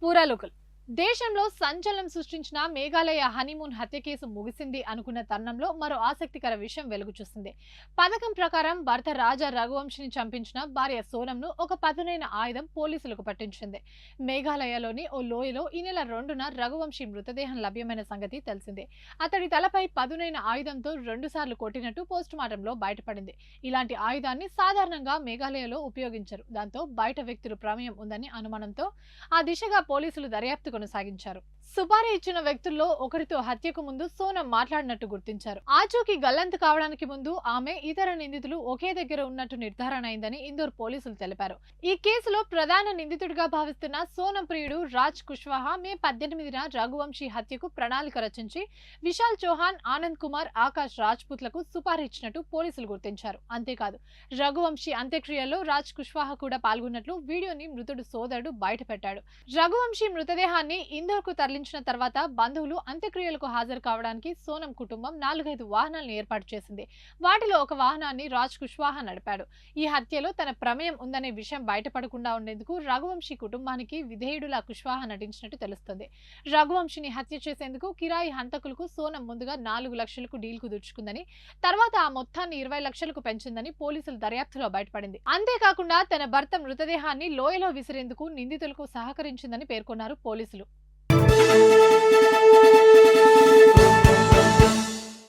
పూరాలోకల్ దేశంలో సంచలనం సృష్టించిన మేఘాలయ హనీమూన్ హత్య కేసు ముగిసింది అనుకున్న తరుణంలో మరో ఆసక్తికర విషయం వెలుగు చూసింది. పథకం ప్రకారం భర్త రాజా రఘువంశిని చంపించిన భార్య సోనంను ఒక పదునైన ఆయుధం పోలీసులకు పట్టించింది. మేఘాలయలోని ఓ లోయలో ఈ నెల 2న రఘువంశి మృతదేహం లభ్యమైన సంగతి తెలిసిందే. అతడి తలపై పదునైన ఆయుధంతో 2 సార్లు కొట్టినట్టు పోస్టుమార్టంలో బయటపడింది. ఇలాంటి ఆయుధాన్ని సాధారణంగా మేఘాలయలో ఉపయోగించరు. దాంతో బయట వ్యక్తుల ప్రమేయం ఉందని అనుమానంతో ఆ దిశగా పోలీసులు దర్యాప్తు కొనసాగించారు. సుపారీ ఇచ్చిన వ్యక్తుల్లో ఒకరితో హత్యకు ముందు సోనం మాట్లాడినట్టు గుర్తించారు. ఆచూకీ గల్లంతు కావడానికి ముందు ఆమె ఇతర నిందితులు ఒకే దగ్గర ఉన్నట్టు నిర్ధారణ అయిందని ఇందోర్ పోలీసులు తెలిపారు. ఈ కేసులో ప్రధాన నిందితుడిగా భావిస్తున్న సోనం ప్రియుడు రాజ్ కుష్వాహా మే 18న రఘువంశీ హత్యకు ప్రణాళిక రచించి విశాల్ చౌహాన్, ఆనంద్ కుమార్, ఆకాష్ రాజ్పుత్లకు సుపారీ ఇచ్చినట్టు పోలీసులు గుర్తించారు. అంతేకాదు, రఘువంశీ అంత్యక్రియల్లో రాజ్ కుష్వాహా కూడా పాల్గొన్నట్లు వీడియోని మృతుడు సోదరుడు బయటపెట్టాడు. రఘువంశీ మృతదేహాన్ని ఇందోర్కు తరలించిన తర్వాత బంధువులు అంత్యక్రియలకు హాజరు కావడానికి సోనం కుటుంబం 4-5 వాహనాలను ఏర్పాటు చేసింది. వాటిలో ఒక వాహనాన్ని రాజ్ కుష్వాహా నడిపాడు. ఈ హత్యలో తన ప్రమేయం ఉందనే విషయం బయటపడకుండా ఉండేందుకు రఘువంశీ కుటుంబానికి విధేయుడులా కుష్వాహా నటించినట్టు తెలుస్తుంది. రఘువంశీని హత్య చేసేందుకు కిరాయి హంతకులకు సోనం ముందుగా 4 లక్షలకు డీల్ కుదుర్చుకుందని, తర్వాత ఆ మొత్తాన్ని 20 లక్షలకు పెంచిందని పోలీసుల దర్యాప్తులో బయటపడింది. అంతేకాకుండా తన భర్త మృతదేహాన్ని లోయలో విసిరేందుకు నిందితులకు సహకరించిందని పేర్కొన్నారు పోలీసులు.